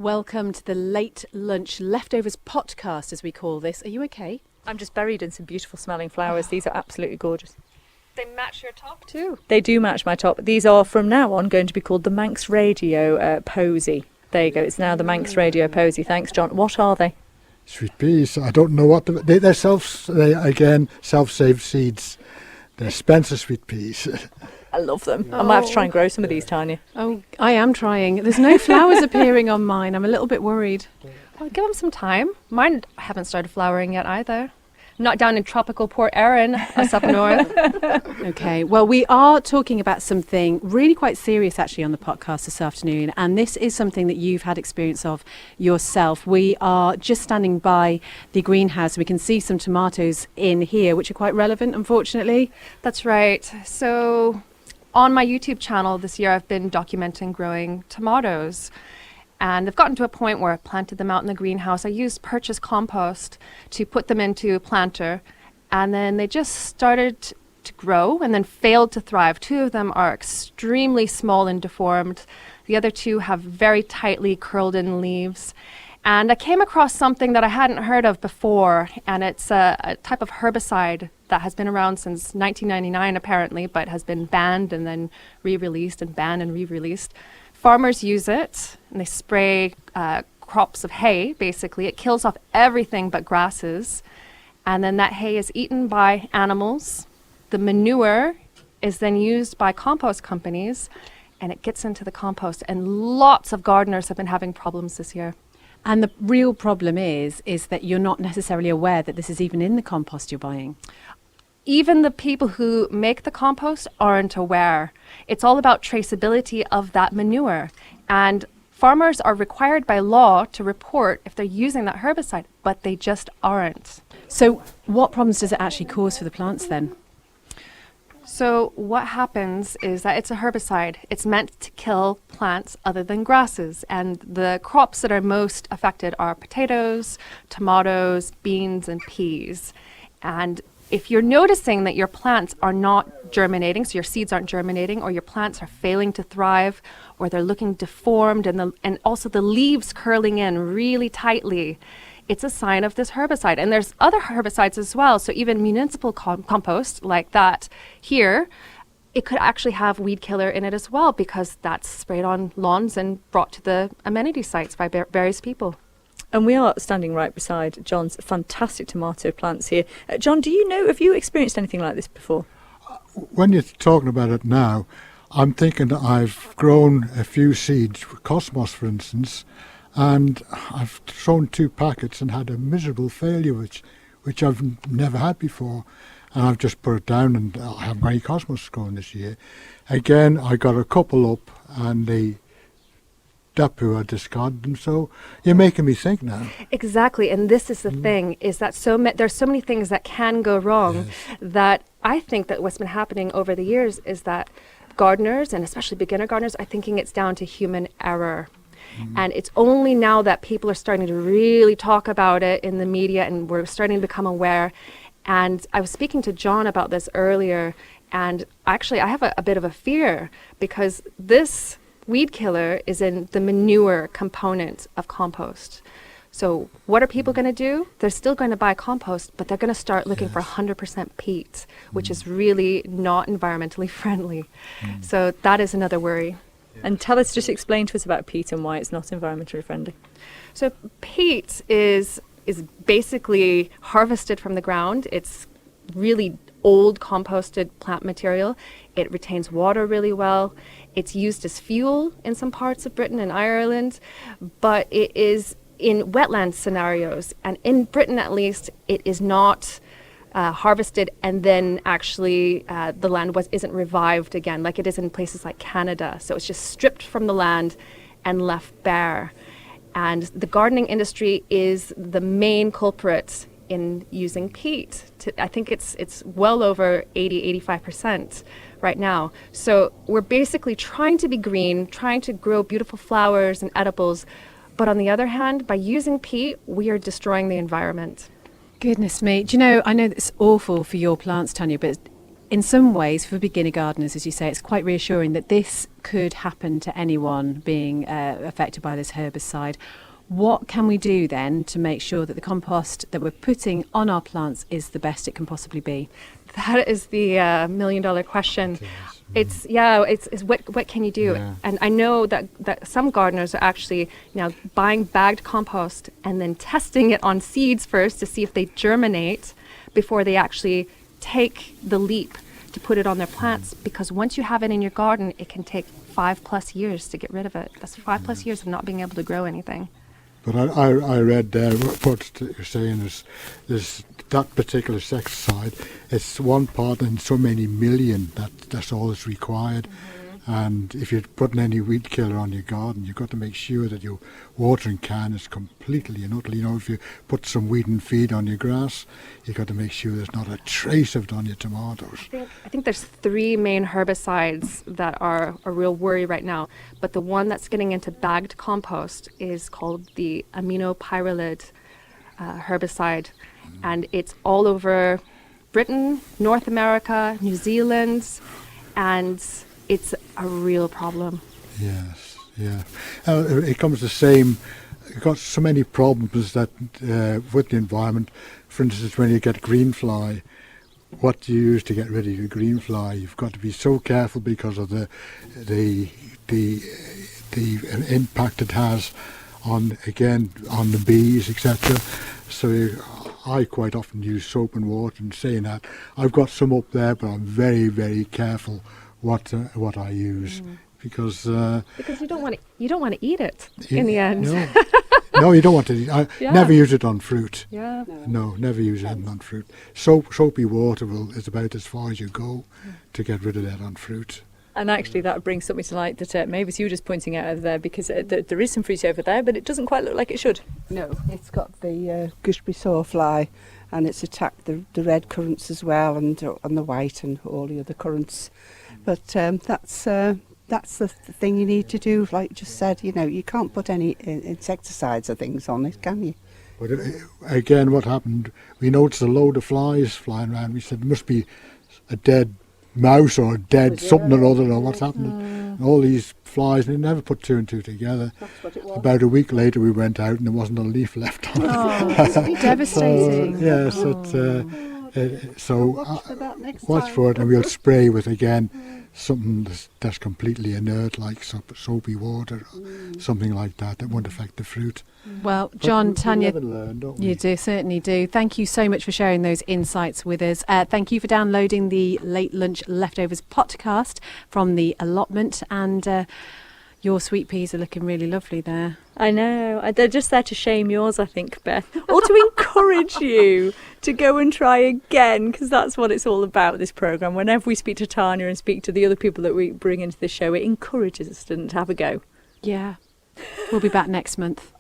Welcome to the Late Lunch Leftovers POTcast, as we call this. Are you okay? I'm just buried in some beautiful smelling flowers. These are absolutely gorgeous. They match your top too. They do match my top. These are from now on going to be called the Manx Radio Posy. There you go. It's now the Manx Radio Posy. Thanks, John. What are they? Sweet peas. I don't know what they're self-saved seeds. They're Spencer sweet peas. I love them. I might have to try and grow some of these, Tanya. Oh, I am trying. There's no flowers appearing on mine. I'm a little bit worried. Well, give them some time. Mine haven't started flowering yet either. Not down in tropical Port Erin, us up north. Okay, well, we are talking about something really quite serious actually on the podcast this afternoon, and this is something that you've had experience of yourself. We are just standing by the greenhouse. We can see some tomatoes in here, which are quite relevant, unfortunately. That's right. So on my YouTube channel this year, I've been documenting growing tomatoes. And they've gotten to a point where I planted them out in the greenhouse. I used purchased compost to put them into a planter. And then they just started to grow and then failed to thrive. 2 of them are extremely small and deformed. The other 2 have very tightly curled in leaves. And I came across something that I hadn't heard of before. And it's a type of herbicide that has been around since 1999 apparently, but has been banned and then re-released and banned and re-released. Farmers use it, and they spray crops of hay, basically. It kills off everything but grasses, and then that hay is eaten by animals. The manure is then used by compost companies, and it gets into the compost, and lots of gardeners have been having problems this year. And the real problem is that you're not necessarily aware that this is even in the compost you're buying. Even the people who make the compost aren't aware. It's all about traceability of that manure. And farmers are required by law to report if they're using that herbicide, but they just aren't. So what problems does it actually cause for the plants then? So what happens is that it's a herbicide. It's meant to kill plants other than grasses. And the crops that are most affected are potatoes, tomatoes, beans, and peas. And if you're noticing that your plants are not germinating, so your seeds aren't germinating, or your plants are failing to thrive, or they're looking deformed, and also the leaves curling in really tightly, it's a sign of this herbicide. And there's other herbicides as well. So even municipal compost like that here, it could actually have weed killer in it as well, because that's sprayed on lawns and brought to the amenity sites by various people. And we are standing right beside John's fantastic tomato plants here. John, have you experienced anything like this before? When you're talking about it now, I'm thinking that I've grown a few seeds, cosmos for instance, and I've sown 2 packets and had a miserable failure, which I've never had before. And I've just put it down, and I haven't got any cosmos growing this year. Again, I got a couple up, and they I discarded them. So you're making me think now. Exactly, and this is the thing, is that there's so many things that can go wrong. Yes. That I think that what's been happening over the years is that gardeners, and especially beginner gardeners, are thinking it's down to human error. And it's only now that people are starting to really talk about it in the media, and we're starting to become aware. And I was speaking to John about this earlier, and actually I have a bit of a fear, because this weed killer is in the manure component of compost. So what are people going to do? They're still going to buy compost, but they're going to start looking for 100% peat, which is really not environmentally friendly. So that is another worry. And just explain to us about peat and why it's not environmentally friendly. So peat is basically harvested from the ground. It's really old composted plant material. It retains water really well. It's used as fuel in some parts of Britain and Ireland, but it is in wetland scenarios. And in Britain, at least, it is not harvested and then actually the land isn't revived again like it is in places like Canada. So it's just stripped from the land and left bare. And the gardening industry is the main culprit in using peat. I think it's well over 85% right now. So we're basically trying to be green, trying to grow beautiful flowers and edibles. But on the other hand, by using peat, we are destroying the environment. Goodness me. Do you know, I know it's awful for your plants, Tanya, but in some ways, for beginner gardeners, as you say, it's quite reassuring that this could happen to anyone being affected by this herbicide. What can we do then to make sure that the compost that we're putting on our plants is the best it can possibly be? That is the million-dollar question. It's what can you do? Yeah. And I know that some gardeners are actually now buying bagged compost and then testing it on seeds first to see if they germinate before they actually take the leap to put it on their plants, because once you have it in your garden, it can take 5+ years to get rid of it. That's 5+ years of not being able to grow anything. But I read what you're saying is that particular insecticide, it's 1 part in so many million that's all that's required. And if you're putting any weed killer on your garden, you've got to make sure that your watering can is completely and utterly, if you put some weed and feed on your grass, you've got to make sure there's not a trace of it on your tomatoes. I think there's 3 main herbicides that are a real worry right now, but the one that's getting into bagged compost is called the aminopyralid herbicide, and it's all over Britain, North America, New Zealand, and it's a real problem. Yes, yeah. It comes the same. You've got so many problems that with the environment. For instance, when you get green fly, what do you use to get rid of your green fly? You've got to be so careful because of the impact it has on the bees, etc. So I quite often use soap and water. And saying that, I've got some up there, but I'm very, very careful what I use because you don't want to eat it in the end. No, you don't want to eat. Never use it on fruit. Yeah. No, never use it on fruit. Soapy water is about as far as you go to get rid of that on fruit. And actually that brings something to light that maybe you were just pointing out over there, because there is some fruit over there, but it doesn't quite look like it should. No, it's got the gooseberry sawfly, and it's attacked the red currants as well, and the white and all the other currants. But that's the thing you need to do. Like you just said, you can't put any insecticides or things on it, can you? But again, what happened? We noticed a load of flies flying around. We said, there must be a dead mouse or a dead something or other, or what's happened. And all these flies, and they never put 2 and 2 together. That's what it was. About a week later, we went out and there wasn't a leaf left on it. Oh, that's devastating. Yes, watch for it, and we'll spray with something that's completely inert, like soapy water, something like that won't affect the fruit. Well, John, Tanya, we learn, don't we? you do, certainly do. Thank you so much for sharing those insights with us. Thank you for downloading the Late Lunch Leftovers podcast from the allotment, and your sweet peas are looking really lovely there. I know. They're just there to shame yours, I think, Beth. Or to encourage you to go and try again, because that's what it's all about, this programme. Whenever we speak to Tanya and speak to the other people that we bring into the show, it encourages us to have a go. Yeah. We'll be back next month.